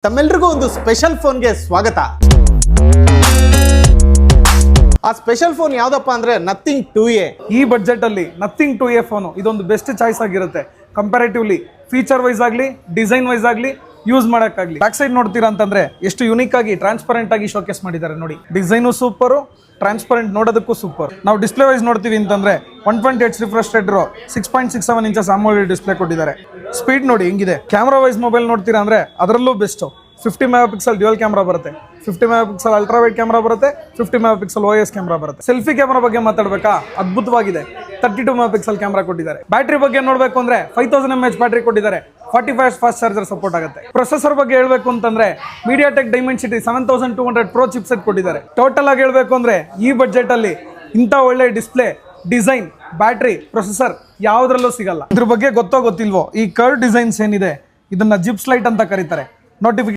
ತಮ್ಮೆಲ್ಲರಿಗೂ ಒಂದು ಸ್ಪೆಷಲ್ ಫೋನ್ಗೆ ಸ್ವಾಗತ. ಆ ಸ್ಪೆಷಲ್ ಫೋನ್ ಯಾವ್ದಪ್ಪ ಅಂದ್ರೆ ನಥಿಂಗ್ 2A. ಈ ಬಜೆಟ್ ಅಲ್ಲಿ ನಥಿಂಗ್ 2A ಫೋನು ಇದೊಂದು ಬೆಸ್ಟ್ ಚಾಯ್ಸ್ ಆಗಿರುತ್ತೆ. ಕಂಪ್ಯಾರಿಟಿವ್ಲಿ ಫೀಚರ್ ವೈಸ್ ಆಗಲಿ ಡಿಸೈನ್ ವೈಸ್ ಆಗಲಿ ಯೂಸ್ ಮಾಡೋಕ್ಕಾಗಲಿ. ಬ್ಯಾಕ್ ಸೈಡ್ ನೋಡ್ತೀರಾ ಅಂತಂದ್ರೆ ಎಷ್ಟು ಯುನಿಕ್ ಆಗಿ ಟ್ರಾನ್ಸ್ಪರೆಂಟ್ ಆಗಿ ಶೋಕೇಸ್ ಮಾಡಿದ್ದಾರೆ ನೋಡಿ. ಡಿಸೈನು ಸೂಪರು, ಟ್ರಾನ್ಸ್ಪರೆಂಟ್ ನೋಡೋದಕ್ಕೂ ಸೂಪರ್. ನಾವು ಡಿಸ್ಪ್ಲೇ ವೈಸ್ ನೋಡ್ತೀವಿ ಅಂತಂದ್ರೆ 120Hz ರಿಫ್ರೆಶ್ ರೇಟ್ ಇರೋ 6.67 ಇಂಚಸ್ AMOLED ಡಿಸ್ಪ್ಲೇ ಕೊಟ್ಟಿದ್ದಾರೆ. ಸ್ಪೀಡ್ ನೋಡಿ ಹೆಂಗಿದೆ. ಕ್ಯಾಮ್ರಾ ವೈಸ್ ಮೊಬೈಲ್ ನೋಡ್ತೀರಾ ಅಂದ್ರೆ ಅದರಲ್ಲೂ ಬೆಸ್ಟ್. 50 MP ಡ್ಯುಯಲ್ ಕ್ಯಾಮ್ರಾ ಬರುತ್ತೆ, 50 MP ಅಲ್ಟ್ರಾ ವೈಡ್ ಕ್ಯಾಮ್ರಾ ಬರುತ್ತೆ, 50 MP OIS ಕ್ಯಾಮ್ರಾ ಬರುತ್ತೆ. ಸೆಲ್ಫಿ ಕ್ಯಾಮ್ರಾ ಬಗ್ಗೆ ಮಾತಾಡಬೇಕಾ, ಅದ್ಭುತವಾಗಿದೆ. 32 MP ಕ್ಯಾಮ್ರಾ ಕೊಟ್ಟಿದ್ದಾರೆ. ಬ್ಯಾಟ್ರಿ ಬಗ್ಗೆ ನೋಡಬೇಕು ಅಂದ್ರೆ 5000 mAh ಬ್ಯಾಟ್ರಿ ಕೊಟ್ಟಿದ್ದಾರೆ. 45 ಫಾಸ್ಟ್ ಚಾರ್ಜರ್ ಸಪೋರ್ಟ್ ಆಗುತ್ತೆ. ಪ್ರೊಸೆಸರ್ ಬಗ್ಗೆ ಹೇಳಬೇಕು ಅಂತಂದ್ರೆ MediaTek Dimensity 7200 Pro ಚಿಪ್ಸೆಟ್ ಕೊಟ್ಟಿದ್ದಾರೆ. ಟೋಟಲ್ ಆಗಿ ಹೇಳಬೇಕು ಅಂದ್ರೆ ಈ ಬಜೆಟ್ ಅಲ್ಲಿ ಇಂಥ ಒಳ್ಳೆ ಡಿಸ್ಪ್ಲೇ, ಡಿಸೈನ್, ಬ್ಯಾಟ್ರಿ, ಪ್ರೊಸೆಸರ್ ಯಾವುದ್ರಲ್ಲೂ ಸಿಗಲ್ಲ. ಇದ್ರ ಬಗ್ಗೆ ಗೊತ್ತೋ ಗೊತ್ತಿಲ್ವೋ, ಈ ಕರ್ವ್ ಡಿಸೈನ್ಸ್ ಏನಿದೆ ಇದನ್ನ ಜಿಪ್ಸ್ ಲೈಟ್ ಅಂತ ಕರೀತಾರೆ. ನೋಟಿಫಿಕೇಶನ್